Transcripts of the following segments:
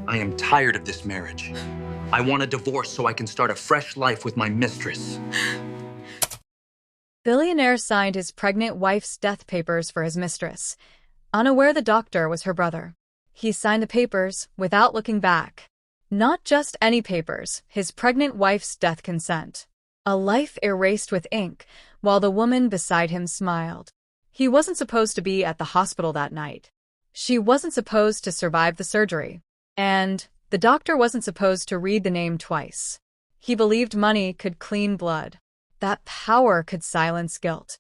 I am tired of this marriage. I want a divorce so I can start a fresh life with my mistress. Billionaire signed his pregnant wife's death papers for his mistress, unaware the doctor was her brother. He signed the papers without looking back. Not just any papers, his pregnant wife's death consent. A life erased with ink, while the woman beside him smiled. He wasn't supposed to be at the hospital that night. She wasn't supposed to survive the surgery. And the doctor wasn't supposed to read the name twice. He believed money could clean blood. That power could silence guilt.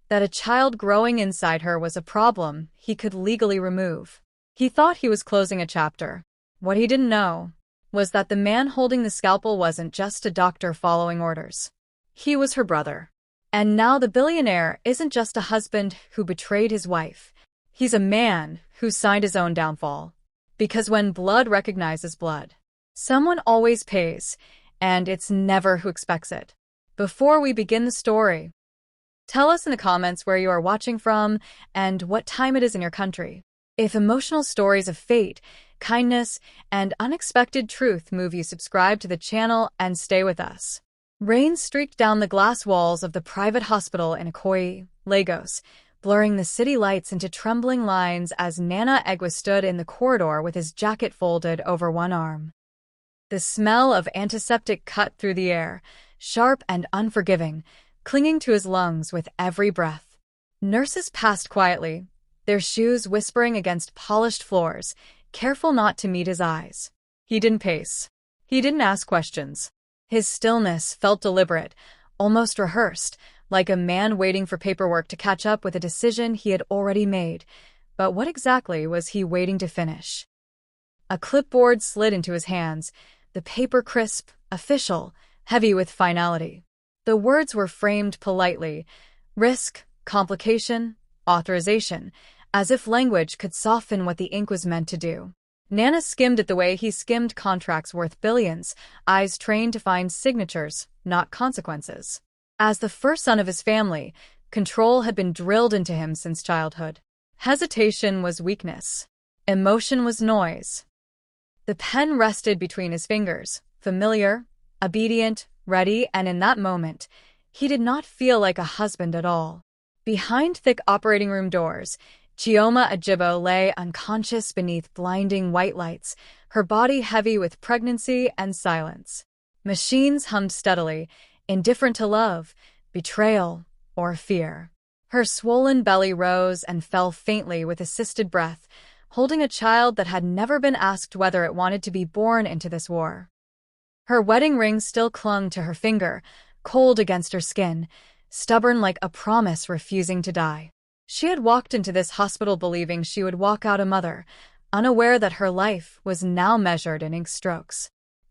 That a child growing inside her was a problem he could legally remove. He thought he was closing a chapter. What he didn't know was that the man holding the scalpel wasn't just a doctor following orders. He was her brother. And now the billionaire isn't just a husband who betrayed his wife. He's a man who signed his own downfall. Because when blood recognizes blood, someone always pays, and it's never who expects it. Before we begin the story, tell us in the comments where you are watching from and what time it is in your country. If emotional stories of fate, kindness, and unexpected truth move you, subscribe to the channel and stay with us. Rain streaked down the glass walls of the private hospital in Ikoyi, Lagos, blurring the city lights into trembling lines as Nana Egwa stood in the corridor with his jacket folded over one arm. The smell of antiseptic cut through the air, sharp and unforgiving, clinging to his lungs with every breath. Nurses passed quietly, their shoes whispering against polished floors, careful not to meet his eyes. He didn't pace. He didn't ask questions. His stillness felt deliberate, almost rehearsed, like a man waiting for paperwork to catch up with a decision he had already made. But what exactly was he waiting to finish? A clipboard slid into his hands, the paper crisp, official, heavy with finality. The words were framed politely: risk, complication, authorization, as if language could soften what the ink was meant to do. Nana skimmed it the way he skimmed contracts worth billions, eyes trained to find signatures, not consequences. As the first son of his family, control had been drilled into him since childhood. Hesitation was weakness. Emotion was noise. The pen rested between his fingers, familiar, obedient, ready, and in that moment, he did not feel like a husband at all. Behind thick operating room doors, Chioma Ajibo lay unconscious beneath blinding white lights, her body heavy with pregnancy and silence. Machines hummed steadily, indifferent to love, betrayal, or fear. Her swollen belly rose and fell faintly with assisted breath, holding a child that had never been asked whether it wanted to be born into this war. Her wedding ring still clung to her finger, cold against her skin, stubborn like a promise refusing to die. She had walked into this hospital believing she would walk out a mother, unaware that her life was now measured in ink strokes.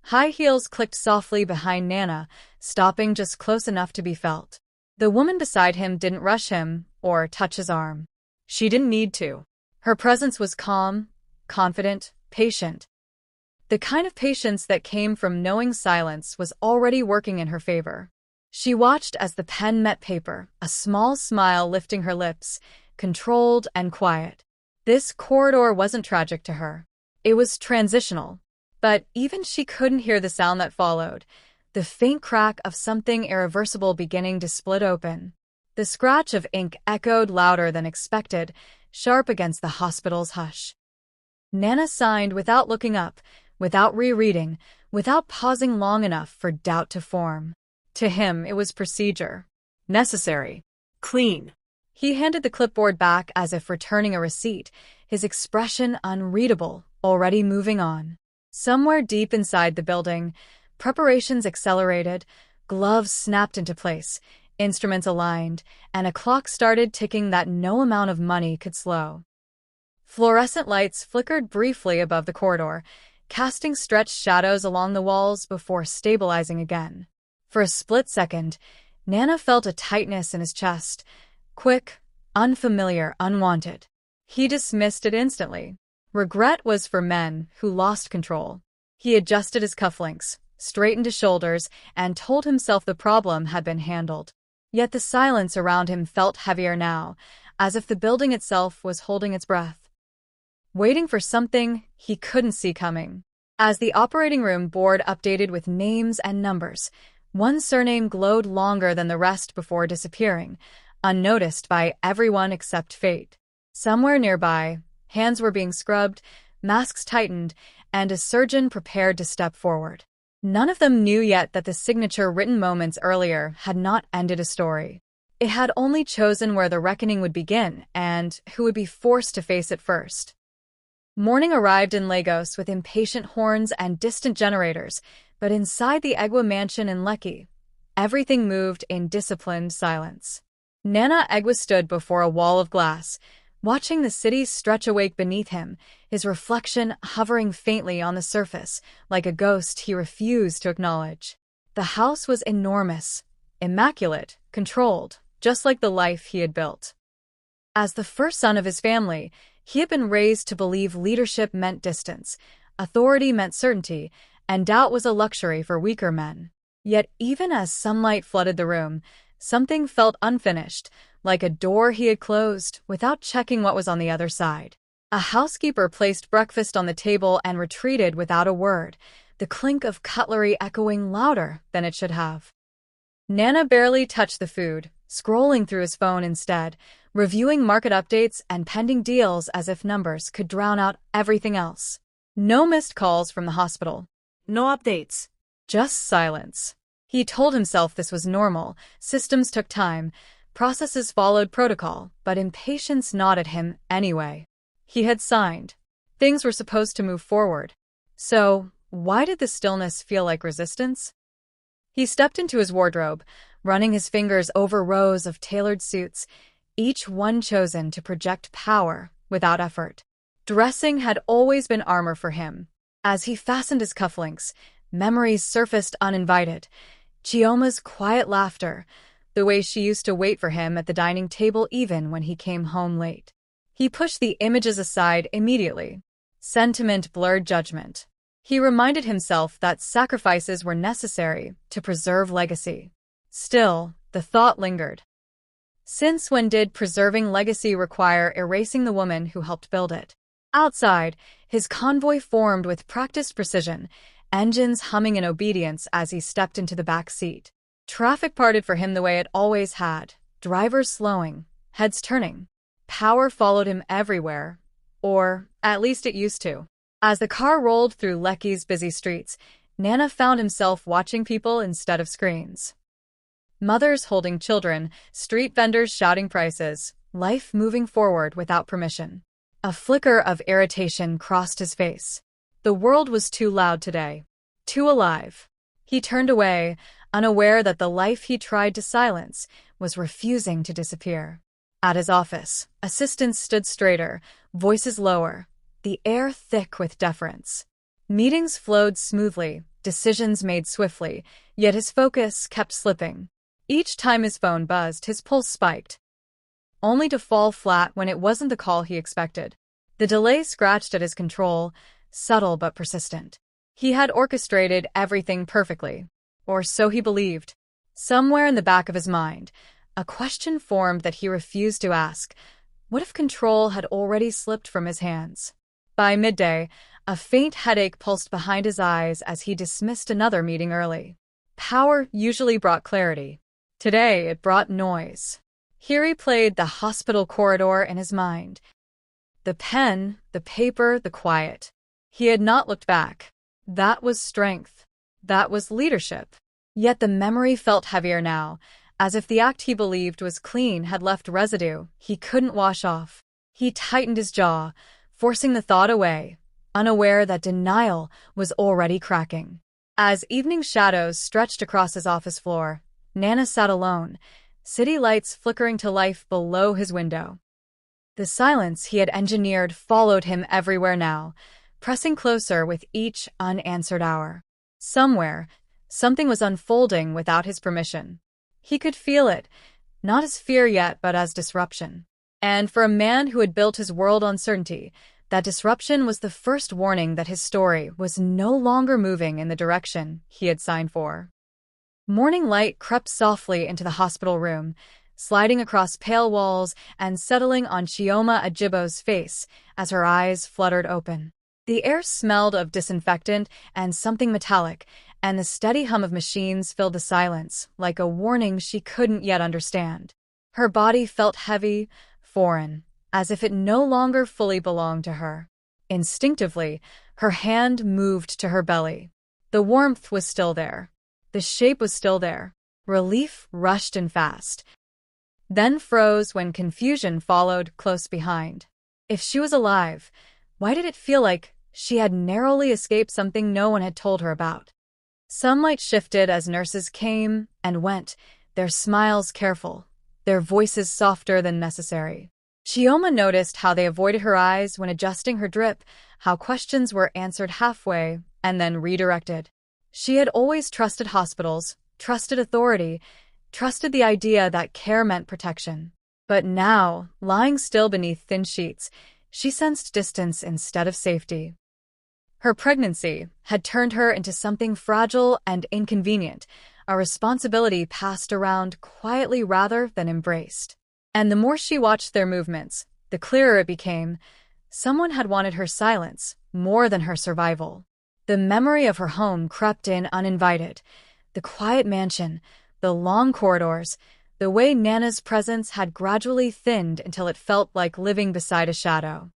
High heels clicked softly behind Nana, stopping just close enough to be felt. The woman beside him didn't rush him or touch his arm. She didn't need to. Her presence was calm, confident, patient. The kind of patience that came from knowing silence was already working in her favor. She watched as the pen met paper, a small smile lifting her lips, controlled and quiet. This corridor wasn't tragic to her. It was transitional. But even she couldn't hear the sound that followed, the faint crack of something irreversible beginning to split open. The scratch of ink echoed louder than expected, sharp against the hospital's hush. Nana signed without looking up, without rereading, without pausing long enough for doubt to form. To him, it was procedure. Necessary. Clean. He handed the clipboard back as if returning a receipt, his expression unreadable, already moving on. Somewhere deep inside the building, preparations accelerated, gloves snapped into place, instruments aligned, and a clock started ticking that no amount of money could slow. Fluorescent lights flickered briefly above the corridor, casting stretched shadows along the walls before stabilizing again. For a split second, Nana felt a tightness in his chest, quick, unfamiliar, unwanted. He dismissed it instantly. Regret was for men who lost control. He adjusted his cufflinks, straightened his shoulders, and told himself the problem had been handled. Yet the silence around him felt heavier now, as if the building itself was holding its breath. waiting for something he couldn't see coming. As the operating room board updated with names and numbers, one surname glowed longer than the rest before disappearing, unnoticed by everyone except fate. Somewhere nearby, hands were being scrubbed, masks tightened, and a surgeon prepared to step forward. None of them knew yet that the signature written moments earlier had not ended a story. It had only chosen where the reckoning would begin and who would be forced to face it first. Morning arrived in Lagos with impatient horns and distant generators, but inside the Egwa mansion in Lekki, everything moved in disciplined silence. Nana Egwa stood before a wall of glass, watching the city stretch awake beneath him, his reflection hovering faintly on the surface, like a ghost he refused to acknowledge. The house was enormous, immaculate, controlled, just like the life he had built. As the first son of his family, he had been raised to believe leadership meant distance, authority meant certainty, and doubt was a luxury for weaker men. Yet even as sunlight flooded the room, something felt unfinished, like a door he had closed without checking what was on the other side. A housekeeper placed breakfast on the table and retreated without a word, the clink of cutlery echoing louder than it should have. Nana barely touched the food, scrolling through his phone instead, reviewing market updates and pending deals as if numbers could drown out everything else. No missed calls from the hospital. No updates. Just silence. He told himself this was normal, systems took time, processes followed protocol, but impatience gnawed at him anyway. He had signed. Things were supposed to move forward. So, why did the stillness feel like resistance? He stepped into his wardrobe, running his fingers over rows of tailored suits, each one chosen to project power without effort. Dressing had always been armor for him. As he fastened his cufflinks, memories surfaced uninvited. Chioma's quiet laughter, the way she used to wait for him at the dining table even when he came home late. He pushed the images aside immediately. Sentiment blurred judgment. He reminded himself that sacrifices were necessary to preserve legacy. Still, the thought lingered. Since when did preserving legacy require erasing the woman who helped build it? Outside, his convoy formed with practiced precision, engines humming in obedience as he stepped into the back seat. Traffic parted for him the way it always had, drivers slowing, heads turning. Power followed him everywhere, or at least it used to. As the car rolled through Lekki's busy streets, Nana found himself watching people instead of screens. Mothers holding children, street vendors shouting prices, life moving forward without permission. A flicker of irritation crossed his face. The world was too loud today. Too alive. He turned away, unaware that the life he tried to silence was refusing to disappear. At his office, assistants stood straighter, voices lower, the air thick with deference. Meetings flowed smoothly, decisions made swiftly, yet his focus kept slipping. Each time his phone buzzed, his pulse spiked, only to fall flat when it wasn't the call he expected. The delay scratched at his control, subtle but persistent. He had orchestrated everything perfectly, or so he believed. Somewhere in the back of his mind, a question formed that he refused to ask. What if control had already slipped from his hands? By midday, a faint headache pulsed behind his eyes as he dismissed another meeting early. Power usually brought clarity. Today, it brought noise. He replayed the hospital corridor in his mind. The pen, the paper, the quiet. He had not looked back. That was strength. That was leadership. Yet the memory felt heavier now, as if the act he believed was clean had left residue he couldn't wash off. He tightened his jaw, forcing the thought away, unaware that denial was already cracking. As evening shadows stretched across his office floor, Nana sat alone, city lights flickering to life below his window. The silence he had engineered followed him everywhere now, pressing closer with each unanswered hour. Somewhere, something was unfolding without his permission. He could feel it, not as fear yet, but as disruption. And for a man who had built his world on certainty, that disruption was the first warning that his story was no longer moving in the direction he had signed for. Morning light crept softly into the hospital room, sliding across pale walls and settling on Chioma Ajibo's face as her eyes fluttered open. The air smelled of disinfectant and something metallic, and the steady hum of machines filled the silence, like a warning she couldn't yet understand. Her body felt heavy, foreign, as if it no longer fully belonged to her. Instinctively, her hand moved to her belly. The warmth was still there. The shape was still there. Relief rushed in fast, then froze when confusion followed close behind. If she was alive, why did it feel like she had narrowly escaped something no one had told her about? Sunlight shifted as nurses came and went, their smiles careful, their voices softer than necessary. Chioma noticed how they avoided her eyes when adjusting her drip, how questions were answered halfway and then redirected. She had always trusted hospitals, trusted authority, trusted the idea that care meant protection. But now, lying still beneath thin sheets, she sensed distance instead of safety. Her pregnancy had turned her into something fragile and inconvenient, a responsibility passed around quietly rather than embraced. And the more she watched their movements, the clearer it became. Someone had wanted her silence more than her survival. The memory of her home crept in uninvited. The quiet mansion, the long corridors, the way Nana's presence had gradually thinned until it felt like living beside a shadow.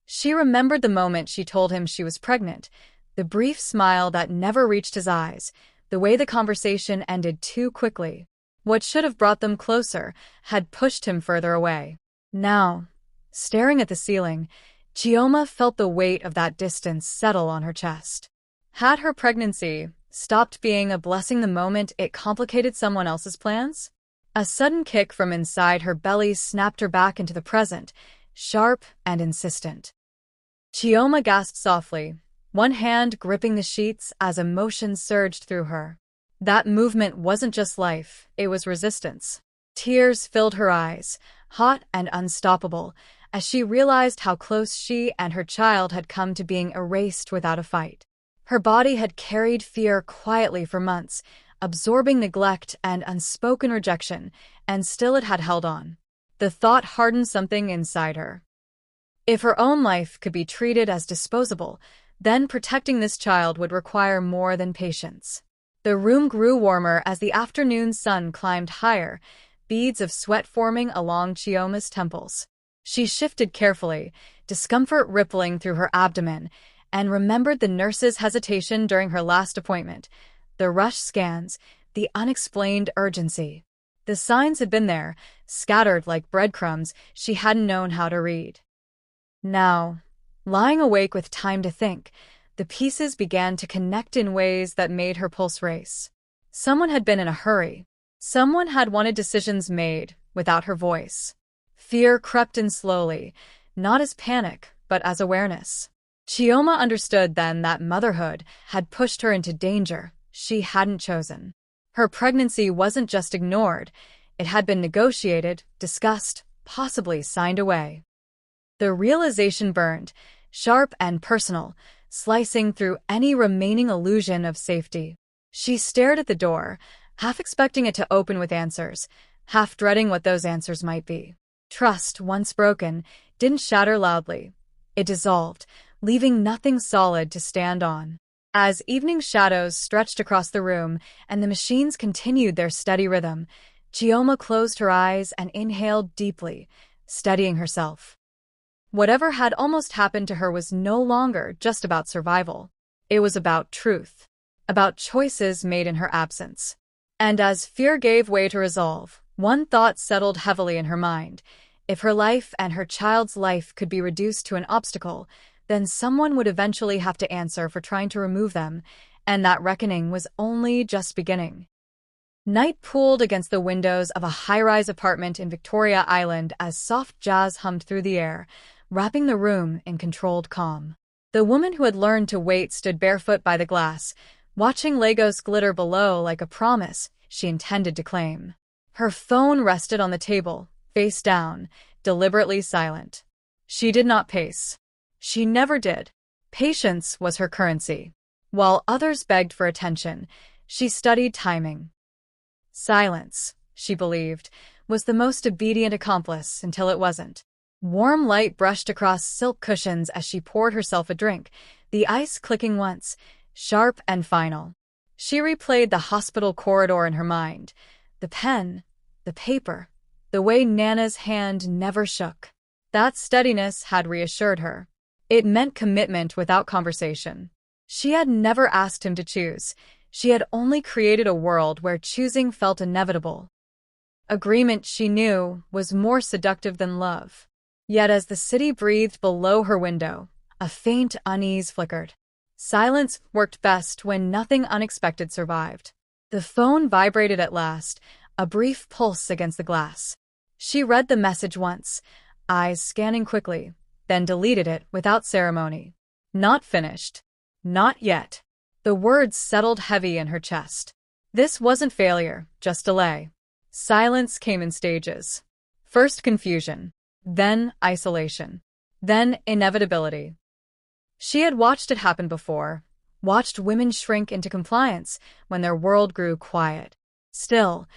She remembered the moment she told him she was pregnant, the brief smile that never reached his eyes, the way the conversation ended too quickly. What should have brought them closer had pushed him further away. Now, staring at the ceiling, Chioma felt the weight of that distance settle on her chest. Had her pregnancy stopped being a blessing the moment it complicated someone else's plans? A sudden kick from inside her belly snapped her back into the present, sharp and insistent. Chioma gasped softly, one hand gripping the sheets as emotion surged through her. That movement wasn't just life, it was resistance. Tears filled her eyes, hot and unstoppable, as she realized how close she and her child had come to being erased without a fight. Her body had carried fear quietly for months, absorbing neglect and unspoken rejection, and still it had held on. The thought hardened something inside her. If her own life could be treated as disposable, then protecting this child would require more than patience. The room grew warmer as the afternoon sun climbed higher, beads of sweat forming along Chioma's temples. She shifted carefully, discomfort rippling through her abdomen, and remembered the nurse's hesitation during her last appointment, the rushed scans, the unexplained urgency. The signs had been there, scattered like breadcrumbs she hadn't known how to read. Now, lying awake with time to think, the pieces began to connect in ways that made her pulse race. Someone had been in a hurry. Someone had wanted decisions made without her voice. Fear crept in slowly, not as panic, but as awareness. Chioma understood then that motherhood had pushed her into danger she hadn't chosen. Her pregnancy wasn't just ignored, it had been negotiated, discussed, possibly signed away. The realization burned, sharp and personal, slicing through any remaining illusion of safety. She stared at the door, half expecting it to open with answers, half dreading what those answers might be. Trust, once broken, didn't shatter loudly. It dissolved, leaving nothing solid to stand on. As evening shadows stretched across the room and the machines continued their steady rhythm, Chioma closed her eyes and inhaled deeply, steadying herself. Whatever had almost happened to her was no longer just about survival. It was about truth, about choices made in her absence. And as fear gave way to resolve, one thought settled heavily in her mind. If her life and her child's life could be reduced to an obstacle, then someone would eventually have to answer for trying to remove them, and that reckoning was only just beginning. Night pooled against the windows of a high-rise apartment in Victoria Island as soft jazz hummed through the air, wrapping the room in controlled calm. The woman who had learned to wait stood barefoot by the glass, watching Legos glitter below like a promise she intended to claim. Her phone rested on the table, face down, deliberately silent. She did not pace. She never did. Patience was her currency. While others begged for attention, she studied timing. Silence, she believed, was the most obedient accomplice until it wasn't. Warm light brushed across silk cushions as she poured herself a drink, the ice clicking once, sharp and final. She replayed the hospital corridor in her mind. The pen, the paper, the way Nana's hand never shook. That steadiness had reassured her. It meant commitment without conversation. She had never asked him to choose. She had only created a world where choosing felt inevitable. Agreement, she knew, was more seductive than love. Yet as the city breathed below her window, a faint unease flickered. Silence worked best when nothing unexpected survived. The phone vibrated at last, a brief pulse against the glass. She read the message once, eyes scanning quickly, then deleted it without ceremony. Not finished. Not yet. The words settled heavy in her chest. This wasn't failure, just delay. Silence came in stages. First confusion, then isolation, then inevitability. She had watched it happen before, watched women shrink into compliance when their world grew quiet. Still,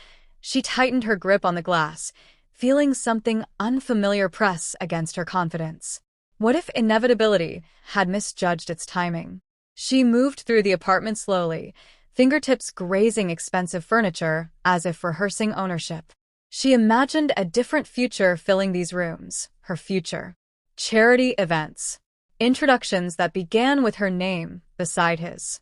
she tightened her grip on the glass, feeling something unfamiliar press against her confidence. What if inevitability had misjudged its timing? She moved through the apartment slowly, fingertips grazing expensive furniture as if rehearsing ownership. She imagined a different future filling these rooms, her future. Charity events. Introductions that began with her name beside his.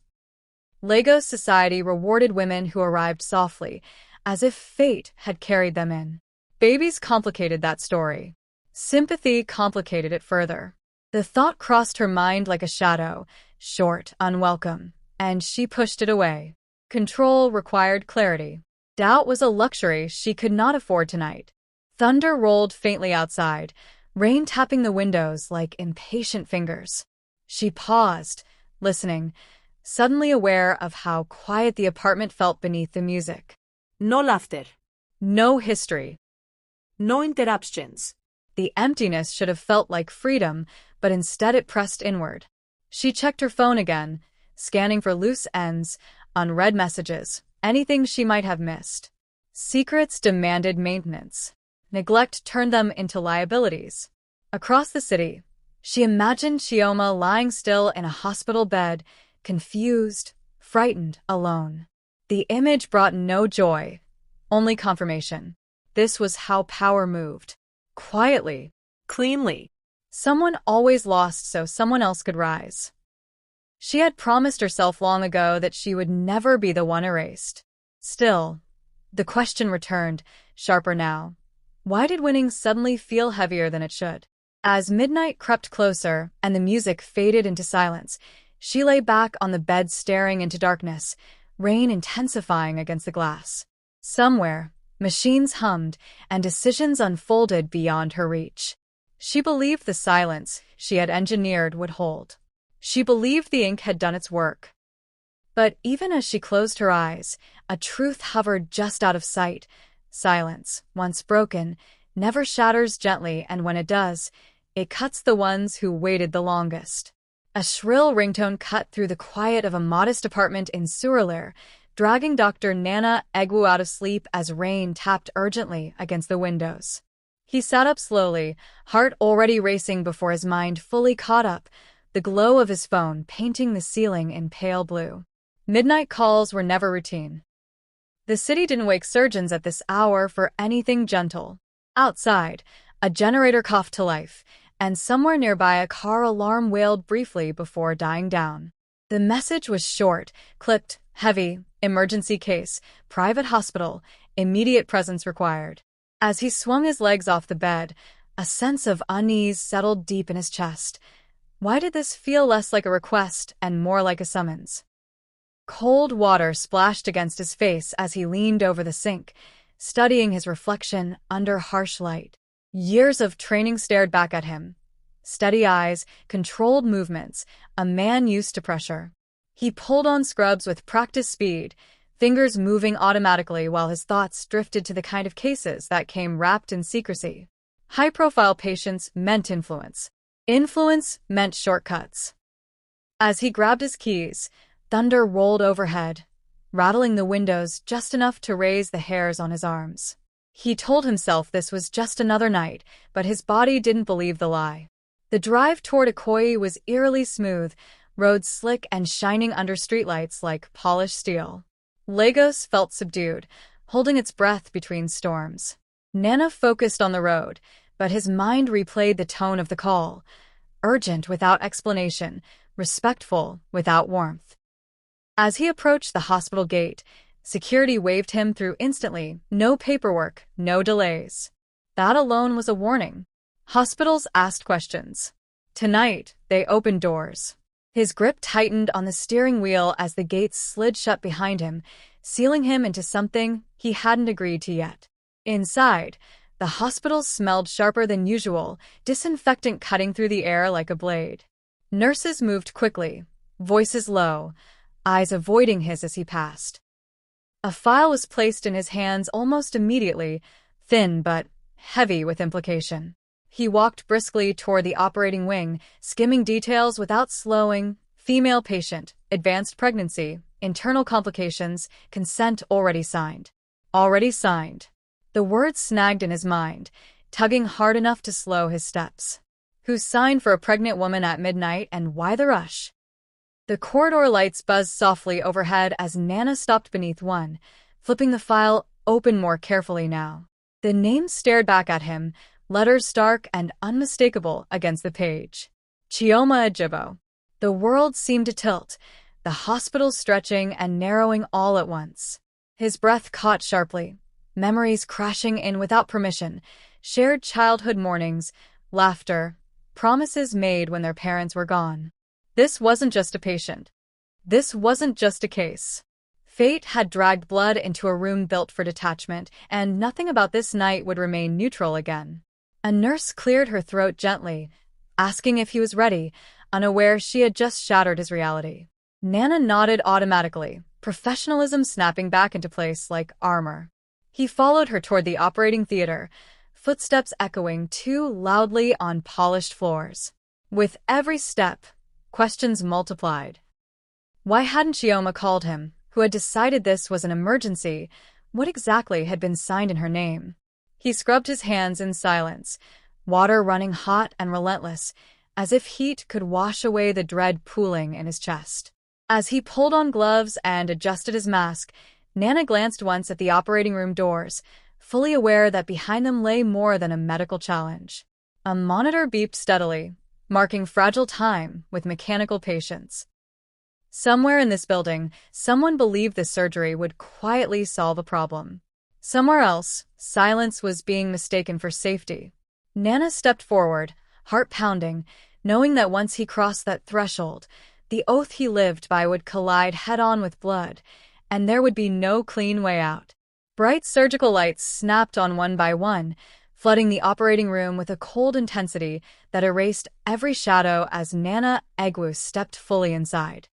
Lagos society rewarded women who arrived softly, as if fate had carried them in. Babies complicated that story. Sympathy complicated it further. The thought crossed her mind like a shadow, short, unwelcome, and she pushed it away. Control required clarity. Doubt was a luxury she could not afford tonight. Thunder rolled faintly outside, rain tapping the windows like impatient fingers. She paused, listening, suddenly aware of how quiet the apartment felt beneath the music. No laughter. No history. No interruptions. The emptiness should have felt like freedom, but instead it pressed inward. She checked her phone again, scanning for loose ends, unread messages, anything she might have missed. Secrets demanded maintenance. Neglect turned them into liabilities. Across the city, she imagined Chioma lying still in a hospital bed, confused, frightened, alone. The image brought no joy, only confirmation. This was how power moved. Quietly. Cleanly. Someone always lost so someone else could rise. She had promised herself long ago that she would never be the one erased. Still, the question returned, sharper now. Why did winning suddenly feel heavier than it should? As midnight crept closer and the music faded into silence, she lay back on the bed staring into darkness, rain intensifying against the glass. Somewhere, machines hummed and decisions unfolded beyond her reach. She believed the silence she had engineered would hold. She believed the ink had done its work. But even as she closed her eyes, a truth hovered just out of sight. Silence, once broken, never shatters gently, and when it does, it cuts the ones who waited the longest. A shrill ringtone cut through the quiet of a modest apartment in Surulere, dragging Dr. Nana Egwu out of sleep as rain tapped urgently against the windows. He sat up slowly, heart already racing before his mind fully caught up, the glow of his phone painting the ceiling in pale blue. Midnight calls were never routine. The city didn't wake surgeons at this hour for anything gentle. Outside, a generator coughed to life, and somewhere nearby a car alarm wailed briefly before dying down. The message was short, clipped, heavy, emergency case, private hospital, immediate presence required. As he swung his legs off the bed, a sense of unease settled deep in his chest. Why did this feel less like a request and more like a summons? Cold water splashed against his face as he leaned over the sink, studying his reflection under harsh light. Years of training stared back at him. Steady eyes, controlled movements, a man used to pressure. He pulled on scrubs with practiced speed, fingers moving automatically while his thoughts drifted to the kind of cases that came wrapped in secrecy. High-profile patients meant influence. Influence meant shortcuts. As he grabbed his keys, thunder rolled overhead, rattling the windows just enough to raise the hairs on his arms. He told himself this was just another night, but his body didn't believe the lie. The drive toward Ikoyi was eerily smooth, roads slick and shining under streetlights like polished steel. Lagos felt subdued, holding its breath between storms. Nana focused on the road, but his mind replayed the tone of the call. Urgent without explanation, respectful without warmth. As he approached the hospital gate, security waved him through instantly, no paperwork, no delays. That alone was a warning. Hospitals asked questions. Tonight, they opened doors. His grip tightened on the steering wheel as the gates slid shut behind him, sealing him into something he hadn't agreed to yet. Inside, the hospital smelled sharper than usual, disinfectant cutting through the air like a blade. Nurses moved quickly, voices low, eyes avoiding his as he passed. A file was placed in his hands almost immediately, thin but heavy with implication. He walked briskly toward the operating wing, skimming details without slowing. Female patient, advanced pregnancy, internal complications, consent already signed. Already signed. The words snagged in his mind, tugging hard enough to slow his steps. Who signed for a pregnant woman at midnight, and why the rush? The corridor lights buzzed softly overhead as Nana stopped beneath one, flipping the file open more carefully now. The name stared back at him, letters stark and unmistakable against the page. Chioma Ajibo. The world seemed to tilt, the hospital stretching and narrowing all at once. His breath caught sharply, memories crashing in without permission, shared childhood mornings, laughter, promises made when their parents were gone. This wasn't just a patient. This wasn't just a case. Fate had dragged blood into a room built for detachment, and nothing about this night would remain neutral again. A nurse cleared her throat gently, asking if he was ready, unaware she had just shattered his reality. Nana nodded automatically, professionalism snapping back into place like armor. He followed her toward the operating theater, footsteps echoing too loudly on polished floors. With every step, questions multiplied. Why hadn't Chioma called him, who had decided this was an emergency? What exactly had been signed in her name? He scrubbed his hands in silence, water running hot and relentless, as if heat could wash away the dread pooling in his chest. As he pulled on gloves and adjusted his mask, Nana glanced once at the operating room doors, fully aware that behind them lay more than a medical challenge. A monitor beeped steadily, marking fragile time with mechanical patience. Somewhere in this building, someone believed this surgery would quietly solve a problem. Somewhere else, silence was being mistaken for safety. Nana stepped forward, heart pounding, knowing that once he crossed that threshold, the oath he lived by would collide head-on with blood, and there would be no clean way out. Bright surgical lights snapped on one by one, flooding the operating room with a cold intensity that erased every shadow as Nana Egwu stepped fully inside.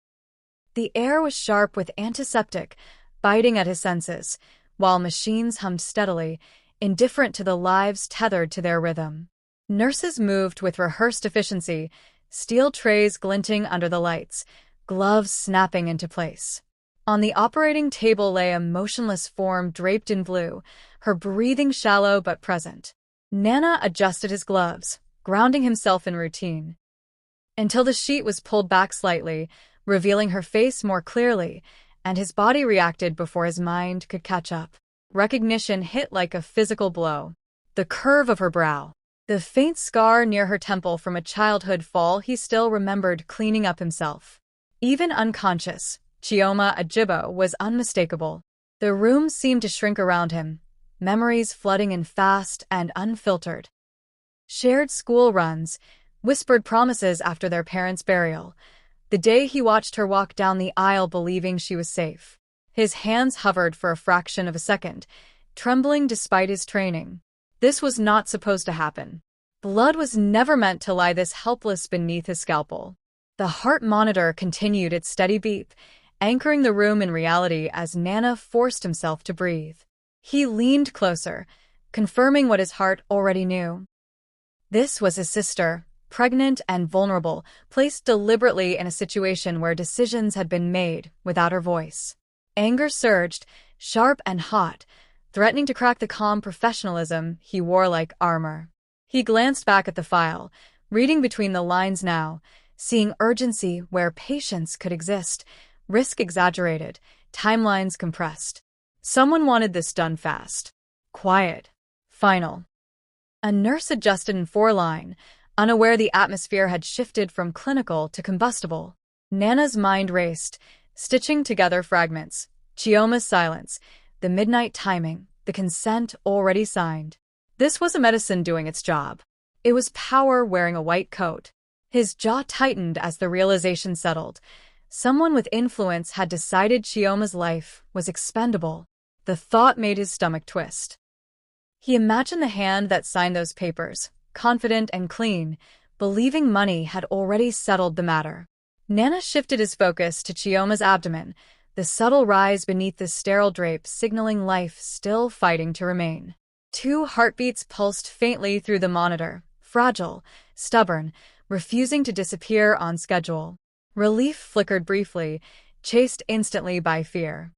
The air was sharp with antiseptic, biting at his senses, while machines hummed steadily, indifferent to the lives tethered to their rhythm. Nurses moved with rehearsed efficiency, steel trays glinting under the lights, gloves snapping into place. On the operating table lay a motionless form draped in blue, her breathing shallow but present. Nana adjusted his gloves, grounding himself in routine. Until the sheet was pulled back slightly, revealing her face more clearly, and his body reacted before his mind could catch up. Recognition hit like a physical blow. The curve of her brow, the faint scar near her temple from a childhood fall he still remembered cleaning up himself. Even unconscious, Chioma Ajibo was unmistakable. The room seemed to shrink around him, memories flooding in fast and unfiltered. Shared school runs, whispered promises after their parents' burial, the day he watched her walk down the aisle believing she was safe. His hands hovered for a fraction of a second, trembling despite his training. This was not supposed to happen. Blood was never meant to lie this helpless beneath his scalpel. The heart monitor continued its steady beep, anchoring the room in reality as Nana forced himself to breathe. He leaned closer, confirming what his heart already knew. This was his sister, pregnant and vulnerable, placed deliberately in a situation where decisions had been made without her voice. Anger surged, sharp and hot, threatening to crack the calm professionalism he wore like armor. He glanced back at the file, reading between the lines now, seeing urgency where patience could exist, risk exaggerated, timelines compressed. Someone wanted this done fast. Quiet. Final. A nurse adjusted in 4-line, unaware the atmosphere had shifted from clinical to combustible. Nana's mind raced, stitching together fragments. Chioma's silence, the midnight timing, the consent already signed. This was a medicine doing its job. It was power wearing a white coat. His jaw tightened as the realization settled. Someone with influence had decided Chioma's life was expendable. The thought made his stomach twist. He imagined the hand that signed those papers, confident and clean, believing money had already settled the matter. Nana shifted his focus to Chioma's abdomen, the subtle rise beneath the sterile drape signaling life still fighting to remain. 2 heartbeats pulsed faintly through the monitor, fragile, stubborn, refusing to disappear on schedule. Relief flickered briefly, chased instantly by fear.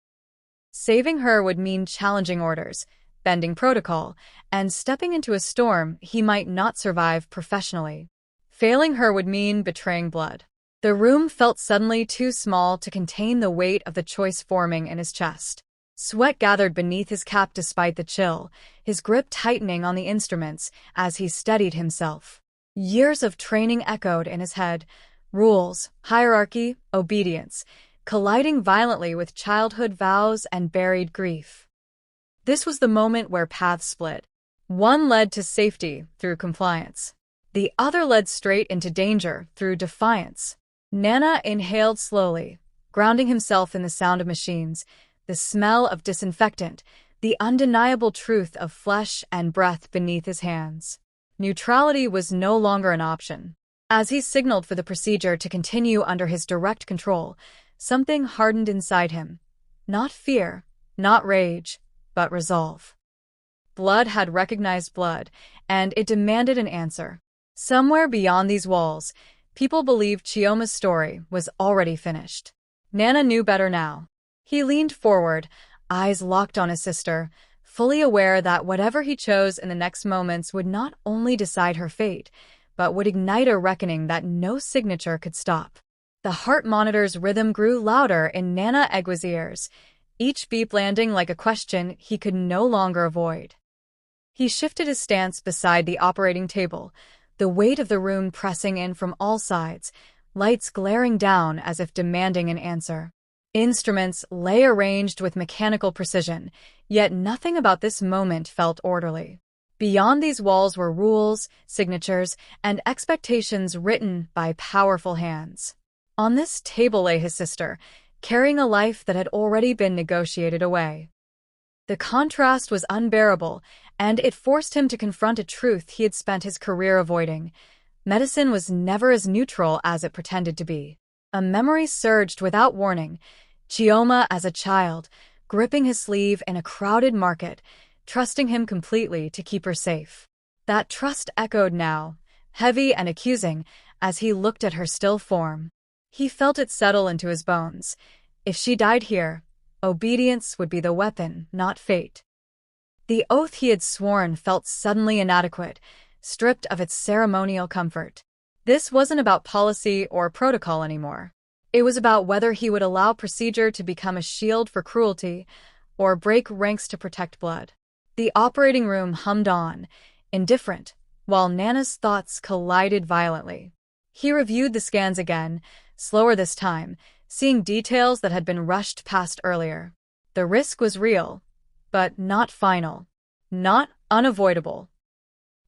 Saving her would mean challenging orders, bending protocol, and stepping into a storm he might not survive professionally. Failing her would mean betraying blood. The room felt suddenly too small to contain the weight of the choice forming in his chest. Sweat gathered beneath his cap despite the chill, his grip tightening on the instruments as he steadied himself. Years of training echoed in his head, rules, hierarchy, obedience, colliding violently with childhood vows and buried grief. This was the moment where paths split. One led to safety through compliance. The other led straight into danger through defiance. Nana inhaled slowly, grounding himself in the sound of machines, the smell of disinfectant, the undeniable truth of flesh and breath beneath his hands. Neutrality was no longer an option. As he signaled for the procedure to continue under his direct control, something hardened inside him. Not fear, not rage, but resolve. Blood had recognized blood, and it demanded an answer. Somewhere beyond these walls, people believed Chioma's story was already finished. Nana knew better now. He leaned forward, eyes locked on his sister, fully aware that whatever he chose in the next moments would not only decide her fate, but would ignite a reckoning that no signature could stop. The heart monitor's rhythm grew louder in Nana Egwa's ears, each beep landing like a question he could no longer avoid. He shifted his stance beside the operating table, the weight of the room pressing in from all sides, lights glaring down as if demanding an answer. Instruments lay arranged with mechanical precision, yet nothing about this moment felt orderly. Beyond these walls were rules, signatures, and expectations written by powerful hands. On this table lay his sister, carrying a life that had already been negotiated away. The contrast was unbearable, and it forced him to confront a truth he had spent his career avoiding. Medicine was never as neutral as it pretended to be. A memory surged without warning. Chioma as a child, gripping his sleeve in a crowded market, trusting him completely to keep her safe. That trust echoed now, heavy and accusing, as he looked at her still form. He felt it settle into his bones. If she died here, obedience would be the weapon, not fate. The oath he had sworn felt suddenly inadequate, stripped of its ceremonial comfort. This wasn't about policy or protocol anymore. It was about whether he would allow procedure to become a shield for cruelty or break ranks to protect blood. The operating room hummed on, indifferent, while Nana's thoughts collided violently. He reviewed the scans again, slower this time, seeing details that had been rushed past earlier. The risk was real, but not final, not unavoidable.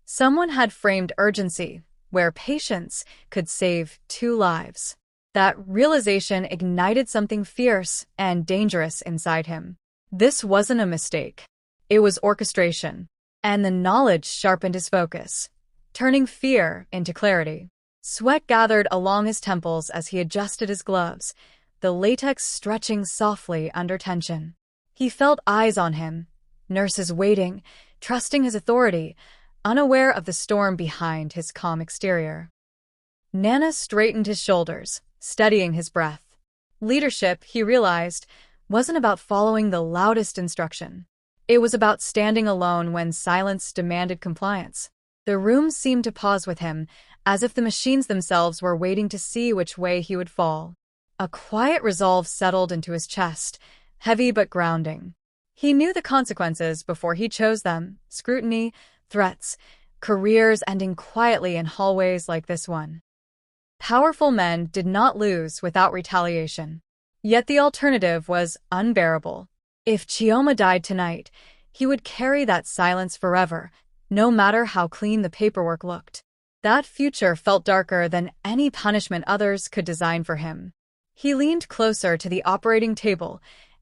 Someone had framed urgency where patience could save 2 lives. That realization ignited something fierce and dangerous inside him. This wasn't a mistake. It was orchestration, and the knowledge sharpened his focus, turning fear into clarity. Sweat gathered along his temples as he adjusted his gloves, the latex stretching softly under tension. He felt eyes on him, nurses waiting, trusting his authority, unaware of the storm behind his calm exterior. Nana straightened his shoulders, steadying his breath. Leadership, he realized, wasn't about following the loudest instruction. It was about standing alone when silence demanded compliance. The room seemed to pause with him, as if the machines themselves were waiting to see which way he would fall. A quiet resolve settled into his chest, heavy but grounding. He knew the consequences before he chose them: scrutiny, threats, careers ending quietly in hallways like this one. Powerful men did not lose without retaliation. Yet the alternative was unbearable. If Chioma died tonight, he would carry that silence forever, no matter how clean the paperwork looked. That future felt darker than any punishment others could design for him. He leaned closer to the operating table,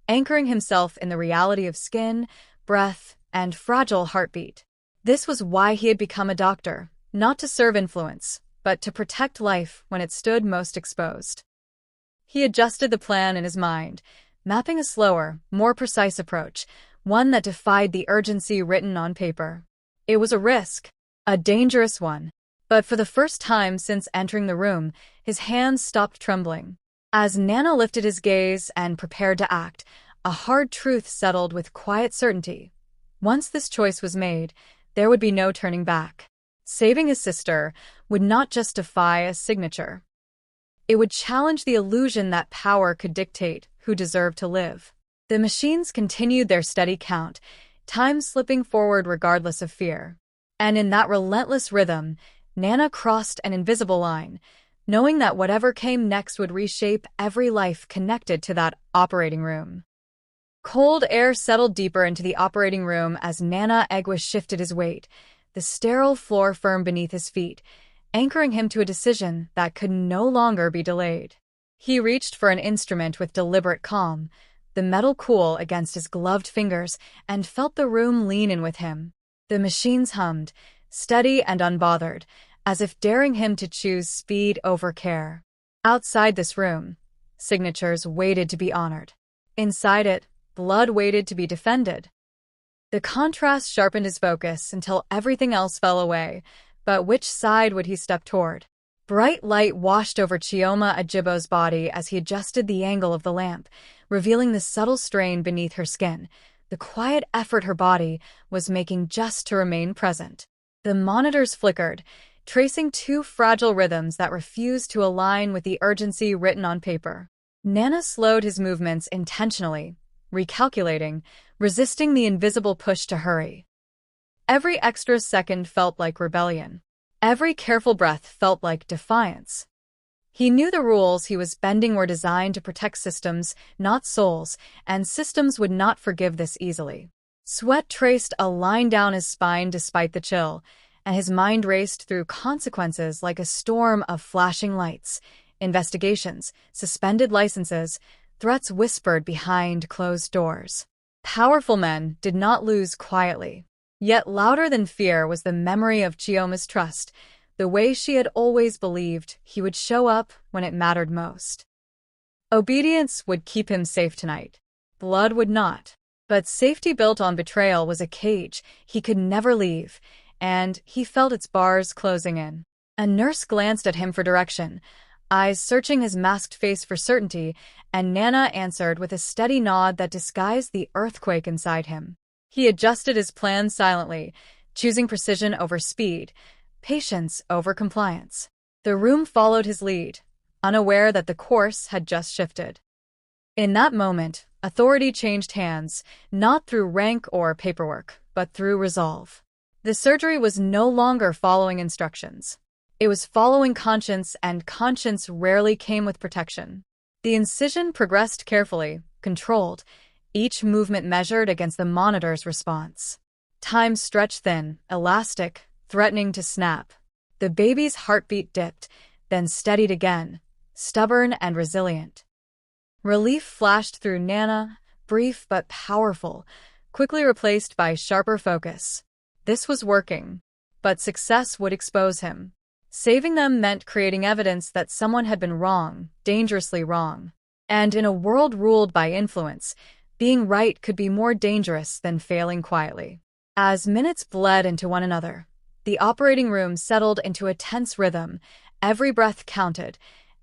anchoring himself in the reality of skin, breath, and fragile heartbeat. This was why he had become a doctor, not to serve influence, but to protect life when it stood most exposed. He adjusted the plan in his mind, mapping a slower, more precise approach, one that defied the urgency written on paper. It was a risk, a dangerous one, but for the first time since entering the room, his hands stopped trembling. As Nana lifted his gaze and prepared to act, a hard truth settled with quiet certainty. Once this choice was made, there would be no turning back. Saving his sister would not just defy a signature. It would challenge the illusion that power could dictate who deserved to live. The machines continued their steady count, time slipping forward regardless of fear. And in that relentless rhythm, Nana crossed an invisible line, knowing that whatever came next would reshape every life connected to that operating room. Cold air settled deeper into the operating room as Nana Egwis shifted his weight, the sterile floor firm beneath his feet, anchoring him to a decision that could no longer be delayed. He reached for an instrument with deliberate calm, the metal cool against his gloved fingers, and felt the room lean in with him. The machines hummed, steady and unbothered, as if daring him to choose speed over care. Outside this room, signatures waited to be honored. Inside it, blood waited to be defended. The contrast sharpened his focus until everything else fell away, but which side would he step toward? Bright light washed over Chioma Ajibo's body as he adjusted the angle of the lamp, revealing the subtle strain beneath her skin, the quiet effort her body was making just to remain present. The monitors flickered, tracing two fragile rhythms that refused to align with the urgency written on paper. Nana slowed his movements intentionally, recalculating, resisting the invisible push to hurry. Every extra second felt like rebellion. Every careful breath felt like defiance. He knew the rules he was bending were designed to protect systems, not souls, and systems would not forgive this easily. Sweat traced a line down his spine despite the chill, and his mind raced through consequences like a storm of flashing lights, investigations, suspended licenses, threats whispered behind closed doors. Powerful men did not lose quietly. Yet louder than fear was the memory of Chioma's trust, the way she had always believed he would show up when it mattered most. Obedience would keep him safe tonight. Blood would not. But safety built on betrayal was a cage he could never leave, and he felt its bars closing in. A nurse glanced at him for direction, eyes searching his masked face for certainty, and Nana answered with a steady nod that disguised the earthquake inside him. He adjusted his plan silently, choosing precision over speed, patience over compliance. The room followed his lead, unaware that the course had just shifted. In that moment, authority changed hands, not through rank or paperwork, but through resolve. The surgery was no longer following instructions. It was following conscience, and conscience rarely came with protection. The incision progressed carefully, controlled, each movement measured against the monitor's response. Time stretched thin, elastic, threatening to snap. The baby's heartbeat dipped, then steadied again, stubborn and resilient. Relief flashed through Nana, brief but powerful, quickly replaced by sharper focus. This was working, but success would expose him. Saving them meant creating evidence that someone had been wrong, dangerously wrong. And in a world ruled by influence, being right could be more dangerous than failing quietly. As minutes bled into one another, the operating room settled into a tense rhythm. Every breath counted,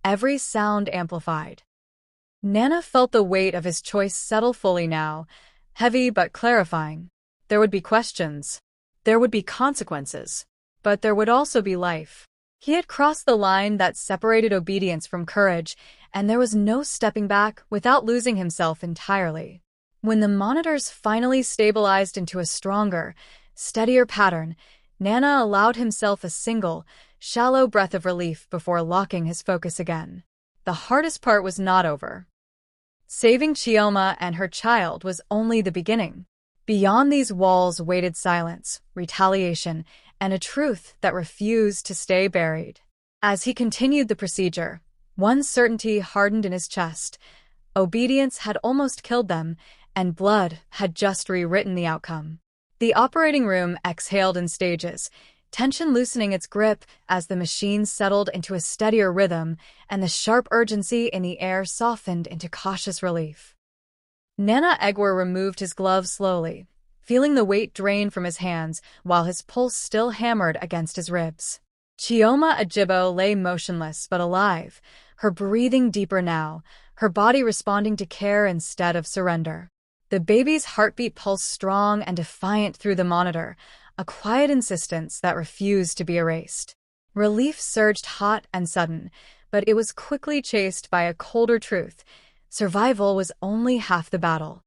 every sound amplified. Nana felt the weight of his choice settle fully now, heavy but clarifying. There would be questions. There would be consequences. But there would also be life. He had crossed the line that separated obedience from courage, and there was no stepping back without losing himself entirely. When the monitors finally stabilized into a stronger, steadier pattern, Nana allowed himself a single, shallow breath of relief before locking his focus again. The hardest part was not over. Saving Chioma and her child was only the beginning. Beyond these walls waited silence, retaliation, and a truth that refused to stay buried. As he continued the procedure, one certainty hardened in his chest. Obedience had almost killed them, and blood had just rewritten the outcome. The operating room exhaled in stages, tension loosening its grip as the machine settled into a steadier rhythm, and the sharp urgency in the air softened into cautious relief. Nana Egwer removed his gloves slowly, feeling the weight drain from his hands while his pulse still hammered against his ribs. Chioma Ajibo lay motionless but alive, her breathing deeper now, her body responding to care instead of surrender. The baby's heartbeat pulsed strong and defiant through the monitor, a quiet insistence that refused to be erased. Relief surged hot and sudden, but it was quickly chased by a colder truth. Survival was only half the battle.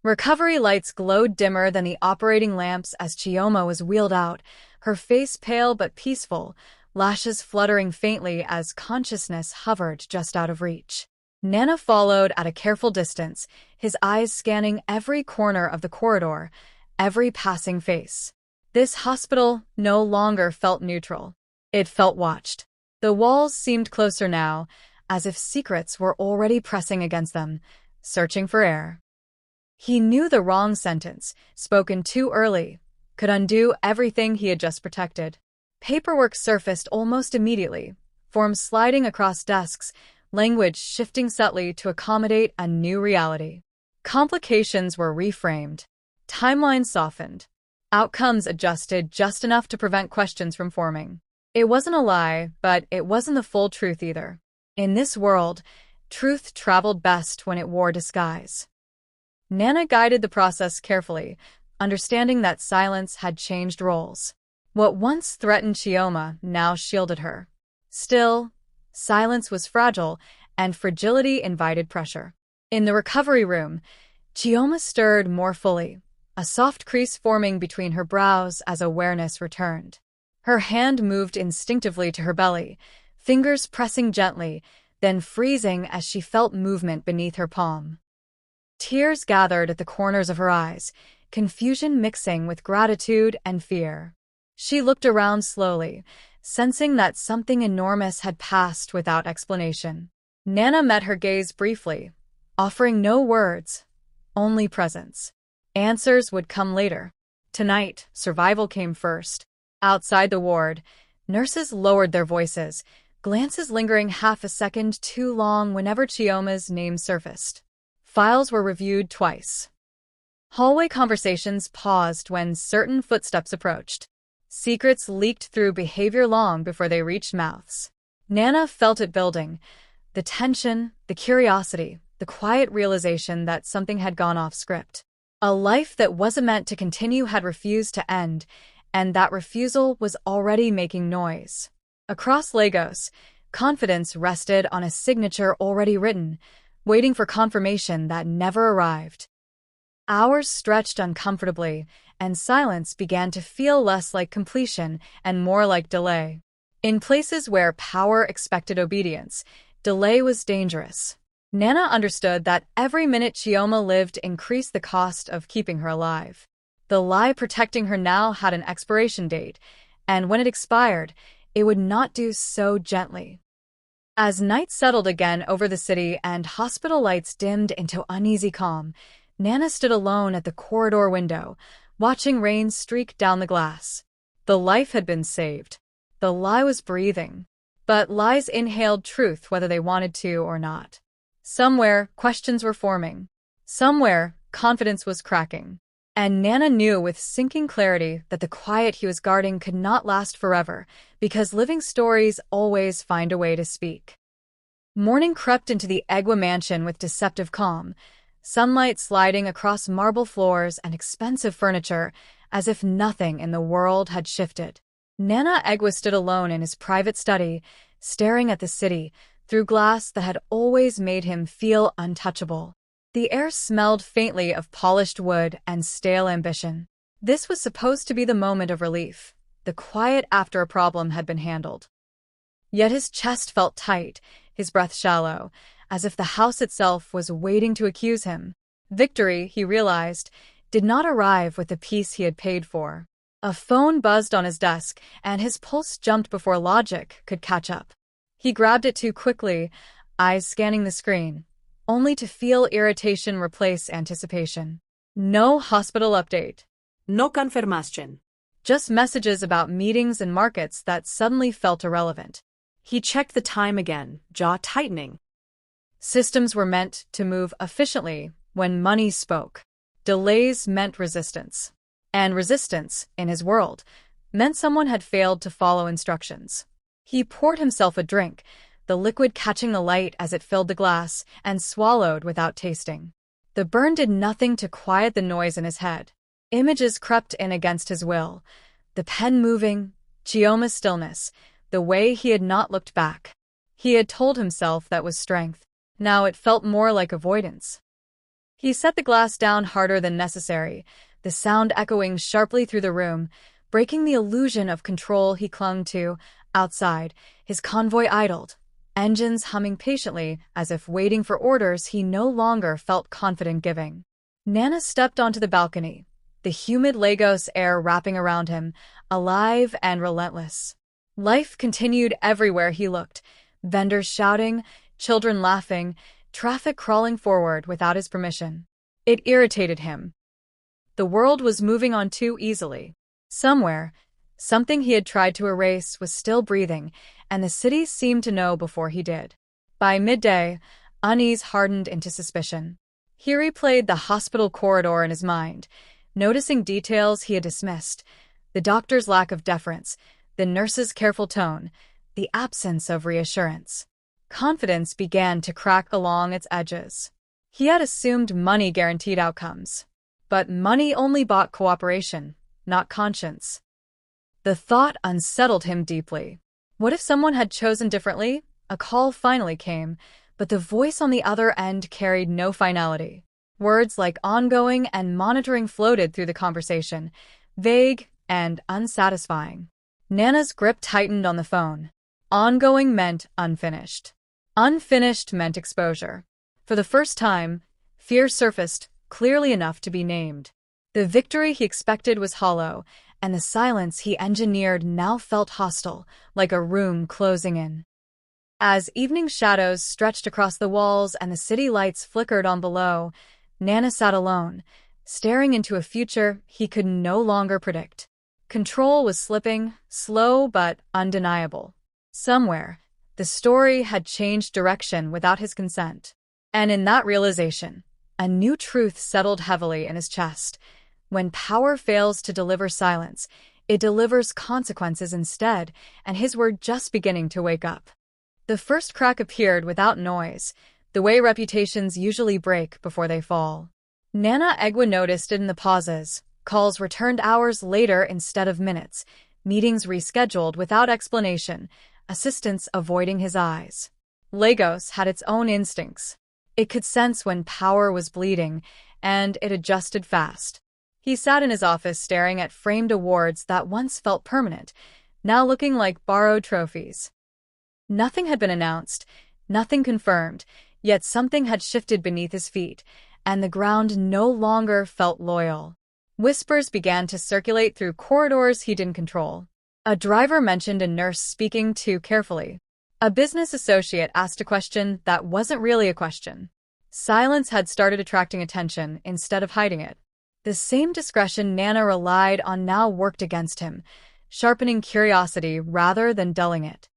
Recovery lights glowed dimmer than the operating lamps as Chioma was wheeled out, her face pale but peaceful, lashes fluttering faintly as consciousness hovered just out of reach. Nana followed at a careful distance, his eyes scanning every corner of the corridor, every passing face. This hospital no longer felt neutral. It felt watched. The walls seemed closer now, as if secrets were already pressing against them, searching for air. He knew the wrong sentence, spoken too early, could undo everything he had just protected. Paperwork surfaced almost immediately, forms sliding across desks, language shifting subtly to accommodate a new reality. Complications were reframed. Timelines softened. Outcomes adjusted just enough to prevent questions from forming. It wasn't a lie, but it wasn't the full truth either. In this world, truth traveled best when it wore disguise. Nana guided the process carefully, understanding that silence had changed roles. What once threatened Chioma now shielded her. Still, silence was fragile, and fragility invited pressure. In the recovery room, Chioma stirred more fully, a soft crease forming between her brows as awareness returned. Her hand moved instinctively to her belly, fingers pressing gently, then freezing as she felt movement beneath her palm. Tears gathered at the corners of her eyes, confusion mixing with gratitude and fear. She looked around slowly, sensing that something enormous had passed without explanation. Nana met her gaze briefly, offering no words, only presence. Answers would come later. Tonight, survival came first. Outside the ward, nurses lowered their voices, glances lingering half a second too long whenever Chioma's name surfaced. Files were reviewed twice. Hallway conversations paused when certain footsteps approached. Secrets leaked through behavior long before they reached mouths. Nana felt it building. The tension, the curiosity, the quiet realization that something had gone off script. A life that wasn't meant to continue had refused to end, and that refusal was already making noise. Across Lagos, confidence rested on a signature already written, waiting for confirmation that never arrived. Hours stretched uncomfortably, and silence began to feel less like completion and more like delay. In places where power expected obedience, delay was dangerous. Nana understood that every minute Chioma lived increased the cost of keeping her alive. The lie protecting her now had an expiration date, and when it expired, it would not do so gently. As night settled again over the city and hospital lights dimmed into uneasy calm, Nana stood alone at the corridor window, watching rain streak down the glass. The life had been saved. The lie was breathing. But lies inhaled truth whether they wanted to or not. Somewhere, questions were forming. Somewhere, confidence was cracking. And Nana knew with sinking clarity that the quiet he was guarding could not last forever, because living stories always find a way to speak. Morning crept into the Egwa mansion with deceptive calm. sunlight sliding across marble floors and expensive furniture, as if nothing in the world had shifted. Nana Egwa stood alone in his private study, staring at the city through glass that had always made him feel untouchable. The air smelled faintly of polished wood and stale ambition. This was supposed to be the moment of relief, the quiet after a problem had been handled. Yet his chest felt tight, his breath shallow, as if the house itself was waiting to accuse him. Victory, he realized, did not arrive with the peace he had paid for. A phone buzzed on his desk, and his pulse jumped before logic could catch up. He grabbed it too quickly, eyes scanning the screen, only to feel irritation replace anticipation. No hospital update. No confirmation. Just messages about meetings and markets that suddenly felt irrelevant. He checked the time again, jaw tightening. Systems were meant to move efficiently when money spoke. Delays meant resistance. And resistance, in his world, meant someone had failed to follow instructions. He poured himself a drink, the liquid catching the light as it filled the glass, and swallowed without tasting. The burn did nothing to quiet the noise in his head. Images crept in against his will. The pen moving, Chioma's stillness, the way he had not looked back. He had told himself that was strength. Now it felt more like avoidance. He set the glass down harder than necessary, the sound echoing sharply through the room, breaking the illusion of control he clung to. Outside, his convoy idled, engines humming patiently as if waiting for orders he no longer felt confident giving. Nana stepped onto the balcony, the humid Lagos air wrapping around him, alive and relentless. Life continued everywhere he looked, vendors shouting, children laughing, traffic crawling forward without his permission. It irritated him. The world was moving on too easily. Somewhere, something he had tried to erase was still breathing, and the city seemed to know before he did. By midday, unease hardened into suspicion. He replayed the hospital corridor in his mind, noticing details he had dismissed: the doctor's lack of deference, the nurse's careful tone, the absence of reassurance. Confidence began to crack along its edges. He had assumed money guaranteed outcomes. But money only bought cooperation, not conscience. The thought unsettled him deeply. What if someone had chosen differently? A call finally came, but the voice on the other end carried no finality. Words like ongoing and monitoring floated through the conversation, vague and unsatisfying. Nana's grip tightened on the phone. Ongoing meant unfinished. Unfinished meant exposure. For the first time, fear surfaced, clearly enough to be named. The victory he expected was hollow, and the silence he engineered now felt hostile, like a room closing in. As evening shadows stretched across the walls and the city lights flickered on below, Nana sat alone, staring into a future he could no longer predict. Control was slipping, slow but undeniable. Somewhere, the story had changed direction without his consent. And in that realization, a new truth settled heavily in his chest. When power fails to deliver silence, it delivers consequences instead, and his were just beginning to wake up. The first crack appeared without noise, the way reputations usually break before they fall. Nana Egwa noticed it in the pauses. Calls returned hours later instead of minutes, meetings rescheduled without explanation, assistants avoiding his eyes. Lagos had its own instincts. It could sense when power was bleeding, and it adjusted fast. He sat in his office staring at framed awards that once felt permanent, now looking like borrowed trophies. Nothing had been announced, nothing confirmed, yet something had shifted beneath his feet, and the ground no longer felt loyal. Whispers began to circulate through corridors he didn't control. A driver mentioned a nurse speaking too carefully. A business associate asked a question that wasn't really a question. Silence had started attracting attention instead of hiding it. The same discretion Nana relied on now worked against him, sharpening curiosity rather than dulling it.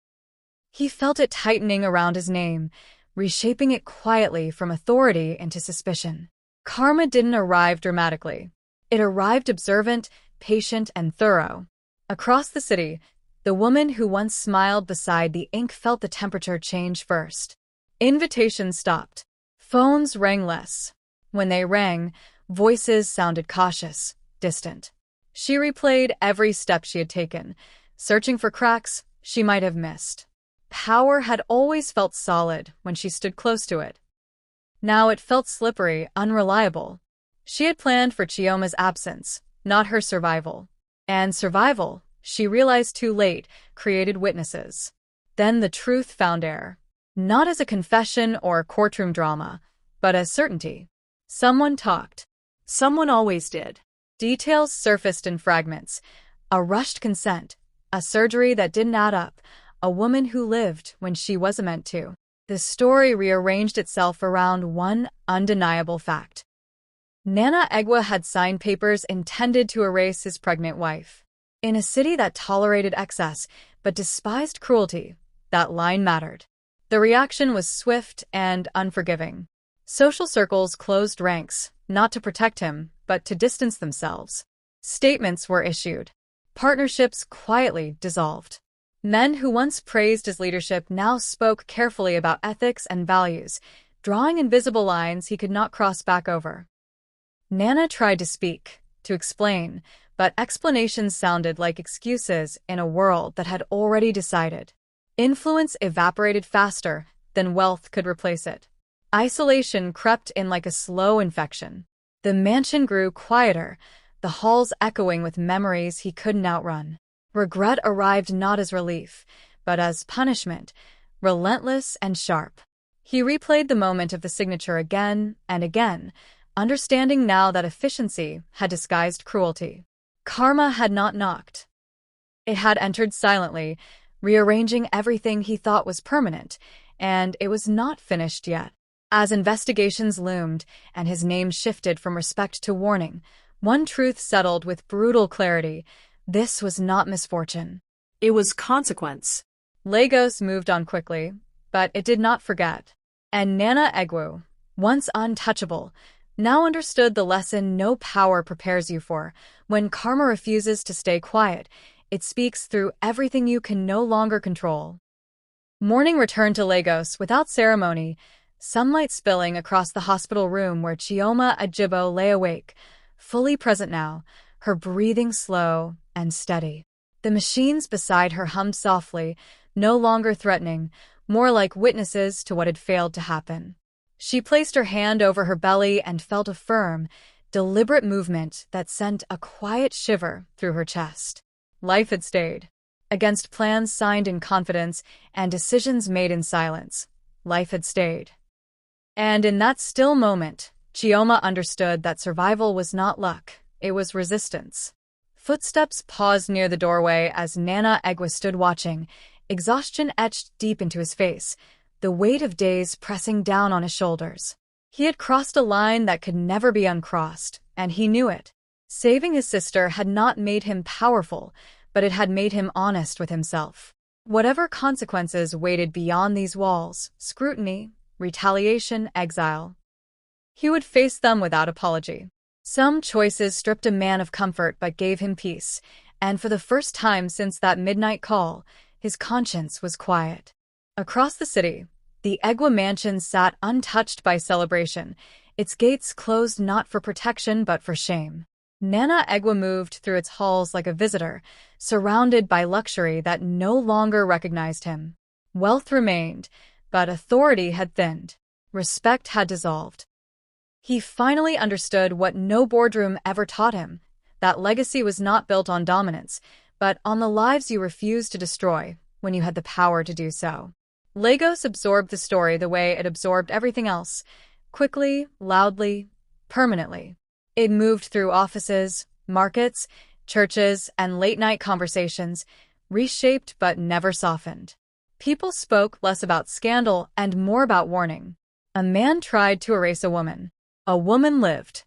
He felt it tightening around his name, reshaping it quietly from authority into suspicion. Karma didn't arrive dramatically. It arrived observant, patient, and thorough. Across the city, the woman who once smiled beside the ink felt the temperature change first. Invitations stopped. Phones rang less. When they rang, voices sounded cautious, distant. She replayed every step she had taken, searching for cracks she might have missed. Power had always felt solid when she stood close to it. Now it felt slippery, unreliable. She had planned for Chioma's absence, not her survival. And survival, she realized too late, created witnesses. Then the truth found air. Not as a confession or a courtroom drama, but as certainty. Someone talked. Someone always did. Details surfaced in fragments. A rushed consent, a surgery that didn't add up, a woman who lived when she wasn't meant to. The story rearranged itself around one undeniable fact. Nana Egwa had signed papers intended to erase his pregnant wife. In a city that tolerated excess but despised cruelty, that line mattered. The reaction was swift and unforgiving. Social circles closed ranks, not to protect him, but to distance themselves. Statements were issued. Partnerships quietly dissolved. Men who once praised his leadership now spoke carefully about ethics and values, drawing invisible lines he could not cross back over. Nana tried to speak, to explain, but explanations sounded like excuses in a world that had already decided. Influence evaporated faster than wealth could replace it. Isolation crept in like a slow infection. The mansion grew quieter, the halls echoing with memories he couldn't outrun. Regret arrived not as relief, but as punishment, relentless and sharp. He replayed the moment of the signature again and again, understanding now that efficiency had disguised cruelty. Karma had not knocked. It had entered silently, rearranging everything he thought was permanent, and it was not finished yet. As investigations loomed and his name shifted from respect to warning, one truth settled with brutal clarity: this was not misfortune. It was consequence. Lagos moved on quickly, but it did not forget. And Nana Egwu, once untouchable, now understood the lesson no power prepares you for. When karma refuses to stay quiet, it speaks through everything you can no longer control. Morning returned to Lagos without ceremony, sunlight spilling across the hospital room where Chioma Ajibo lay awake, fully present now, her breathing slow and steady. The machines beside her hummed softly, no longer threatening, more like witnesses to what had failed to happen. She placed her hand over her belly and felt a firm, deliberate movement that sent a quiet shiver through her chest. Life had stayed. Against plans signed in confidence and decisions made in silence, life had stayed. And in that still moment, Chioma understood that survival was not luck, it was resistance. Footsteps paused near the doorway as Nana Egwa stood watching, exhaustion etched deep into his face, the weight of days pressing down on his shoulders. He had crossed a line that could never be uncrossed, and he knew it. Saving his sister had not made him powerful, but it had made him honest with himself. Whatever consequences waited beyond these walls, scrutiny, retaliation, exile, he would face them without apology. Some choices stripped a man of comfort but gave him peace, and for the first time since that midnight call, his conscience was quiet. Across the city, the Egwa mansion sat untouched by celebration, its gates closed not for protection but for shame. Nana Egwa moved through its halls like a visitor, surrounded by luxury that no longer recognized him. Wealth remained, but authority had thinned. Respect had dissolved. He finally understood what no boardroom ever taught him, that legacy was not built on dominance, but on the lives you refused to destroy when you had the power to do so. Lagos absorbed the story the way it absorbed everything else, quickly, loudly, permanently. It moved through offices, markets, churches, and late-night conversations, reshaped but never softened. People spoke less about scandal and more about warning. A man tried to erase a woman. A woman lived.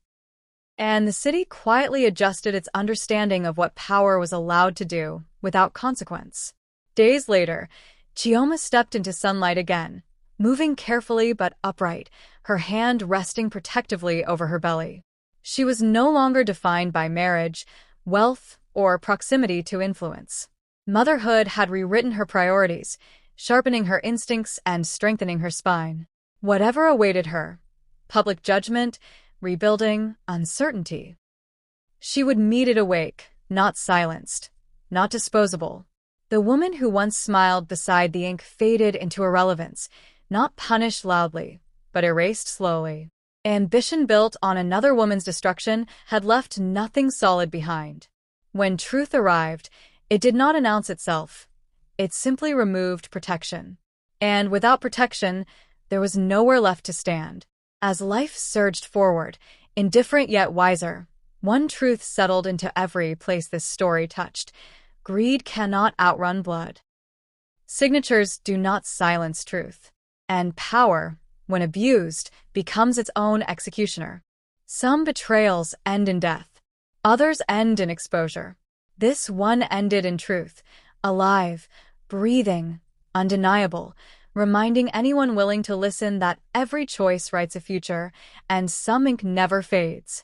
And the city quietly adjusted its understanding of what power was allowed to do without consequence. Days later, Chioma stepped into sunlight again, moving carefully but upright, her hand resting protectively over her belly. She was no longer defined by marriage, wealth, or proximity to influence. Motherhood had rewritten her priorities, sharpening her instincts and strengthening her spine. Whatever awaited her, public judgment, rebuilding, uncertainty. She would meet it awake, not silenced, not disposable. The woman who once smiled beside the ink faded into irrelevance, not punished loudly, but erased slowly. Ambition built on another woman's destruction had left nothing solid behind. When truth arrived, it did not announce itself. It simply removed protection. And without protection, there was nowhere left to stand. As life surged forward, indifferent yet wiser, one truth settled into every place this story touched. Greed cannot outrun blood. Signatures do not silence truth. And power, when abused, becomes its own executioner. Some betrayals end in death. Others end in exposure. This one ended in truth, alive, breathing, undeniable, reminding anyone willing to listen that every choice writes a future, and some ink never fades.